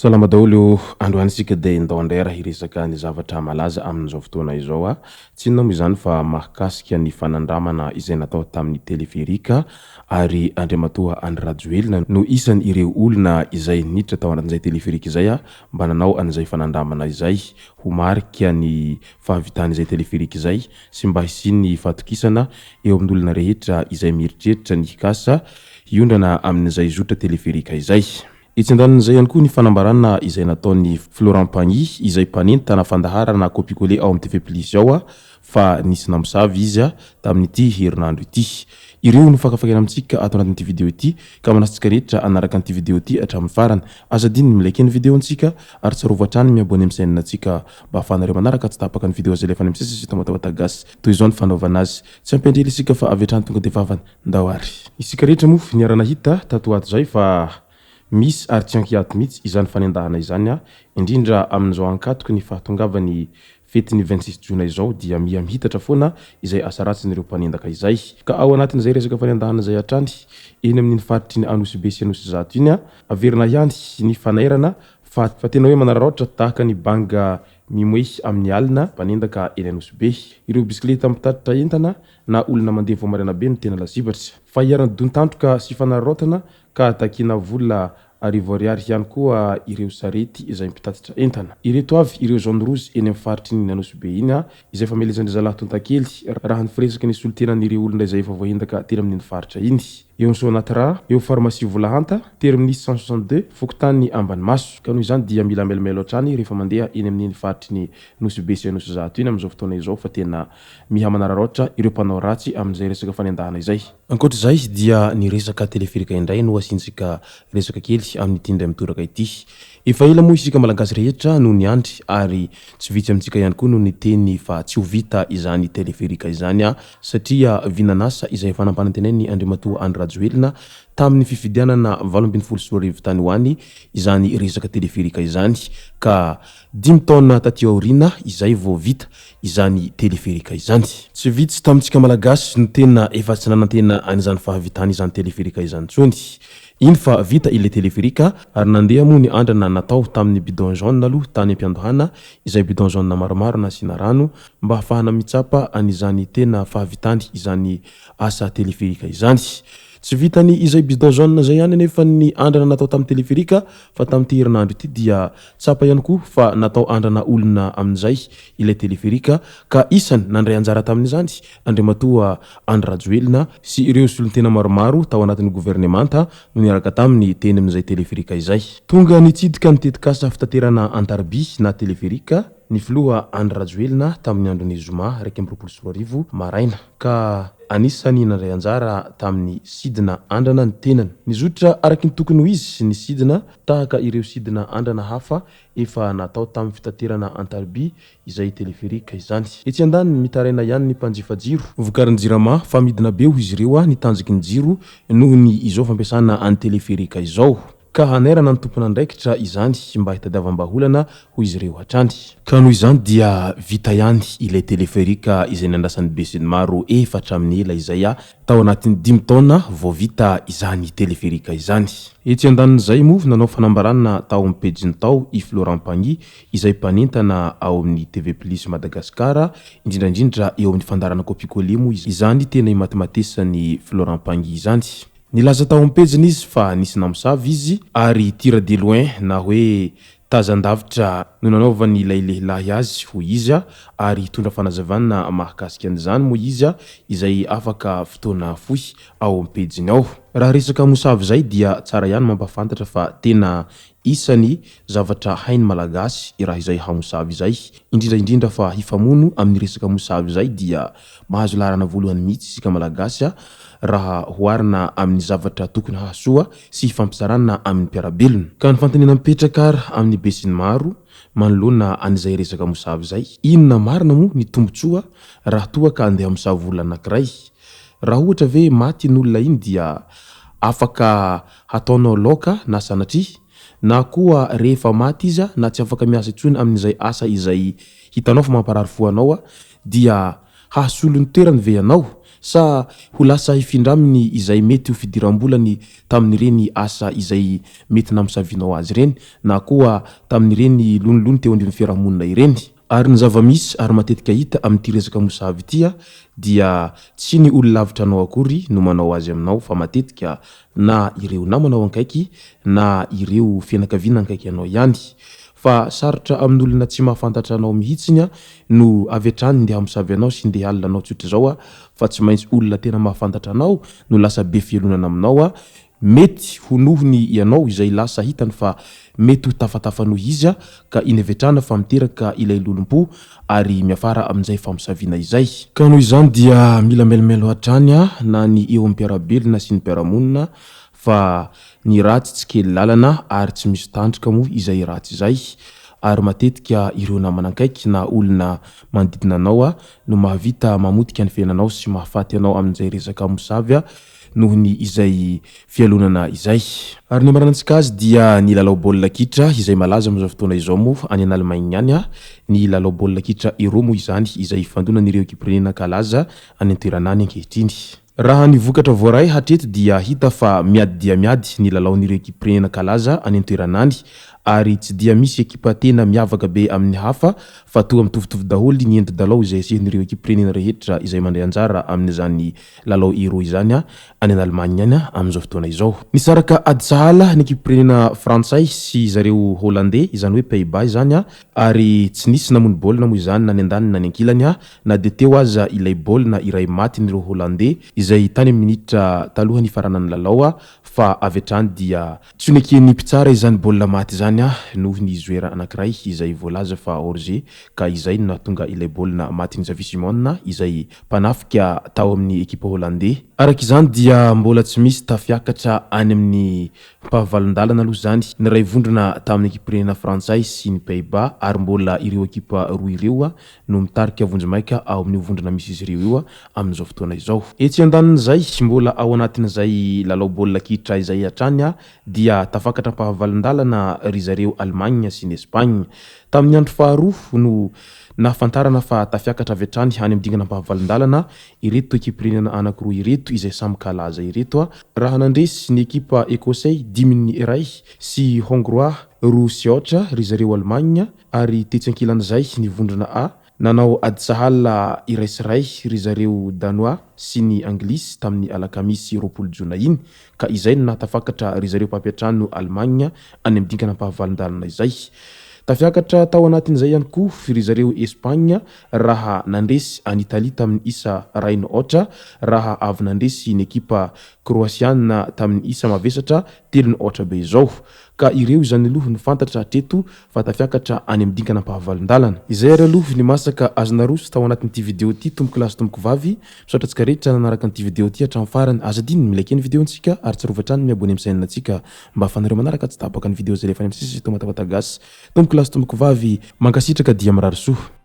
Salama daholo androanisika dia indao andray hiresaka ny zavatra malaza amin'izao fotoana izao a tsy inona moa izany fa mahakasika ny fanandramana izay natao tamin'ny teleferika ary andriamatoa Andry Rajoelina no isany ireo olona izay niditra tao anatin'izay teleferika izay a mba nanao an'izay fanandramana izay ho marika ny fahavitan'izay teleferika izay sy mba hisiany fahatokisana eo amin'ny olona rehetra izay mieritreritra ny hikasa hiondana amin'izay zotra teleferika izay. Itsindan'izay ihany koa ny fanambarana izay nataony Florent Pagny izay mpanenty tana fandaharana kopikole ao amin'ny TV+ ao fa nisy Namosavy izy tamin'ity herinandro ity. Ireo no fakafakana amintsika ato anatin'ity video ity ka manasitsika rehetra anaraka an'ity video ity hatramin'ny farany. Azadiny milike ny video antsika ary tsarovatra hatrany miabone amin'ny chaîne antsika mba ahafahanareo manaraka tsy tapaka ny video azay lefa misy sisy WATAWATA GASY toy izao ny fanaovana azy. Tsy ampendrely isika fa avy hatrany tonga dia vavany ndao ary. Isika rehetra moa niarana hita tato ato zay fa misy ary tsy ankehitriny mihitsy izany fanendahana izany indrindra amin'izao ankatoky ny fahatongavany fetiny 26 Jona izao dia mihitatra foana izay asa ratsin'ireo mpanendaka izay ka ao anatin'izay resaka fanendahana izay hatrany eny amin'ny faritry ny Anosy sy Anosy zato iny averina ihany ny fanairana fa tena hoe manararaotra tahaka ny banga mimoehy amin'ny alina mpanendaka eny Anosy be ireo bisikileta mitatitra entana na olona mandeha vao marina be no tena lazivatra fa iarana dontantroka sy fanararaotana ka takina vola arivo ariary ihany koa ireo sarety izay mitatitra entana. Ireto avy ireo zone rouge eny amin'ny faritry ny Anosy be iny izay famelezana zalahy tontakely raha ny firesaka ny solotenan'ireo olona izay efa voahendaka teny amin'ny faritra iny. Eo so anatira eo pharmacie Volahanta terminus 162 fokotany Ambanimaso ka noho izany dia mila melombelo hatrany rehefa mandeha eny amin'ny faritry ny Anosy be sy Anosy zato iny amin'izao fotoana izao fa tena miha manararaotra ireo mpanao ratsy amin'izay resaka fanendahana izay. Ankoatr'izay dia ny resaka teleferika indray no asiantsika resaka kely amin'ny tindray mitoraka ity. Efa ela moa isika malagasy rehetra no ny andry ary tsy vitsy amintsika ihany koa no ny teny fa tsy ho vita izany teleferika izany satria vinanasa izay fanampanantenany andriamatoa Andry Rajoelina tamin'ny fifidianana 2024 tany hoany izany resaka teleferika izany ka 10 taona taty aoriana izay vao vita izany teleferika izany. Tsy vitsy tamintsika malagasy no tena efa tsy nanantena an'izany fahavitany izany teleferika izany tsony. Iny fa vita ile teleferika ary nandeha moa ny andrana natao tamin'ny bidon jaune aloha tany ampiandohana izay bidon jaune maromaro nasina rano mba hafahana mitsapa an'izany tena fahavitany izany asa teleferika izany. Tsy vitany izay bidon jaune zay ihany nefa ny andrana natao tamin'ny teleferika fa tamin'ity herinandro ity dia tsapa ihany koa fa natao andrana olona amin'izay ilay teleferika ka isany nandray anjara tamin'izany andriamatoa Andry Rajoelina sy ireo solon-tena maromaro tao anatin'ny gouvernemanta no niaraka tamin'ny teny amin'izay teleferika izay. Tonga nitsidika ny tetikasa fitaterana antarby na teleferika ny filoha Andry Rajoelina tamin'ny andron'ny zoma 2024 maraina ka anisany nandray anjara tamin'ny sidina andrana ny tenany. Ny zotra araky ny tokony ho izy ny sidina tahaka ireo sidina andrana hafa efa natao tamin'ny fitaterana antarby izay teleferika izany. Etsy andaniny mitaraina ihany ny mpanjifa jiro vokarin'ny jirama fa midina be ho izy ireo ny tanjoky ny jiro noho ny izao fampiasana any teleferika izao. Ka hanairana ny tompona andraikitra izany mba hitadiavam-baholana ho izy ireo hatrany. Ka noho izany dia vita ihany ilay teleferika izay nandrasan'ny be sy ny maro efatra amin'ny ela izay tao anatin'ny 10 taona vao vita izany teleferika izany. Etsy andanin'izay moa nanao fanambarana tao amin'ny pejiny tao i Florent Pagny izay mpanentana ao amin'ny TV+ Madagasikara indrindrandrindra eo amin'ny fandarana kopikole moa izany tena matematisany Florent Pagny izany. Nilaza tao amin'ny pejiny izy fa nisy Namosavy izy ary tira de loin na hoe tazan-davitra no nanaovany ilay lehilahy azy ho izy ary hitondra fanazavana mahakasika an'izany moa izy izay afaka fotoana fohy ao amin'ny pejiny ao. Raha resaka mosavy zay dia tsara ihany mampafantatra fa tena isany zavatra hainy malagasy raha izay hamosavy zay, indrindra fa hifamono amin'ny resaka mosavy zay dia mahazo laharana voalohany mihitsy isika malagasy raha hoarina amin'ny zavatra tokony hahasoa sy hifampizarana amin'ny mpiarabelona. Ka ny fanontaniana mipetraka amin'ny be sy ny maro manoloana an'izay resaka mosavy zay, inona marina moa ny tombotsoa raha toa ka andeha mosavy olona anankiray? Raha ohatra ve maty n'olona iny dia afaka hataonao laoka na sanatria, na koa rehefa maty izy na tsy afaka miasa intsony amin'izay asa izay hitanao fa mamparary fo anao dia hahasolo ny toerany ve anao, sa ho lasa hifindraminy izay mety ho fidiram-bolany tamin'ireny asa izay mety namosavinao azy ireny, na koa tamin'ireny lonilony teo andriny fiarahamonina ireny? Ary ny zava-misy ary matetika hita amin'ity resaka mosavy ity dia tsy ny olona lavitra anao akory no manao azy aminao, fa matetika na ireo namanao ankaiky na ireo fianakaviana ankaiky anao ihany. Fa sarotra amin'olona tsy mahafantatra anao mihitsiny no avy hatrany ndeha hamosavy anao sy ndeha alina anao tsotra zao fa tsy maintsy olona tena mahafantatra anao no lasa be fielonana aminao, mety ho nohony ianao izay lasa hitany fa mety ho tafatafanoho izy ka inevetrana fa miteraka ilay lolom-po ary miafara amin'izay famosaviana izay. Ka noho izany dia mila melimelo hatrany na ny eo amin'ny mpiarabelona sy ny mpiaramonina fa ny ratsy tsy kely lalana ary tsy misy tandroka moa izay ratsy izay. Ary matetika ireo namanankaiky na olona manodidina anao no mahavita mamotika ny fiainanao sy mahafaty anao amin'izay resaka mosavy noho ny izay fialonana izay. Ary ny maranantsika azy dia ny lalao baolina kitra izay malaza amin'izao fotoana izao moa any Allemagne any ny lalao baolina kitra Euro moa izany izay fandonan'ireo ekipirenena kalaza any an-toerana any ankehitriny. Raha ny vokatra voaray hatreto dia hita fa miady dia miady ny lalaon'ireo ekipirenena kalaza any an-toerana any, ary tsy dia misy ekipa tena miavaka be amin'ny hafa fa toa mitovitovy daholo ny endo-dalao izay asian'ireo ekipirenena rehetra izay mandray anjara amin'izany lalao Euro izany any Allemagne any amin'izao fotoana izao. Nisaraka ady sahala ny ekipirenena frantsay sy zareo hollandais izany hoe Pays-Bas izany ary tsy nisy namono baolina moa izany na ny andaniny na ny ankilany na dia teo aza ilay baolina iray maty nireo hollandais izay tany amin'ny minitra talohan'ny faranany lalao fa avy hatrany dia tsy nekeny mpitsara izany baolina maty izany noho ny zoera anankiray izay voalaza fa hors-jeu ka izay no nahatonga ilay baolina maty ny Xavi Simon izay mpanafika tao amin'ny ekipa hollandais. Araka izany dia mbola tsy misy tafiakatra any amin'ny mpahavalon-dalana aloha izany ny ray vondrona tamin'ny ekipirenena frantsay sy ny Pays-Bas, ary mbola ireo ekipa roa ireo no mitarika vonjy-maika ao amin'ny vondrona misy izy ireo io amin'izao fotoana izao. Etsy andanin'izay mbola ao anatin'izay lalao baolina kitra izay hatrany dia tafakatra mpahavalon-dalana ry zareo Allemagne sy ny Espagne. Tamin'ny andro faharoa no nahafantarana fa tafiakatra avy hatrany any amin'ny dingana mpahavalon-dalana ireto ekipirenena anankiroa ireto izay samy kalaza ireto raha nandresy ny ekipa Ekosay 10-1 sy Hongrois 2-0 ry zareo Allemagne, ary tetsy ankilan'izay ny vondrona A nanao ady sahala iraisyray ry zareo Danois sy ny Anglisy tamin'ny alakamisy 20 Jona iny, ka izay no nahatafakatra ry zareo mpampiatrano Allemagne any amin'ny dingana mpahavalon-dalana izay. Tafiakatra tao anatin'izay ihany koa ry zareo Espagne raha nandresy any Italia tamin'ny isa 2-0 raha avy nandresy ny ekipa Kroasiana tamin'ny isa mavesatra 3-0 be izao. Ka ireo izany aloha ny fantatra hatreto fa tafiakatra any amin'ny dingana mpahavalon-dalana. Izay ary aloha ny masaka azonaroso tao anatin'ity vidéo ity. Tomboko lasy tomboko vavy misaotra antsika rehetra nanaraka an'ity vidéo ity hatramin'ny farany. Aza diny milike ny vidéontsika ary tsy rovatrany miabone amin'ny chaîne antsika mba ahafahanareo manaraka tsy tapaka ny vidéo zay rehefa any amin'ny sisy WATAWATA GASY. Tomboko lasy tomboko vavy mankasitraka dia mirary soa.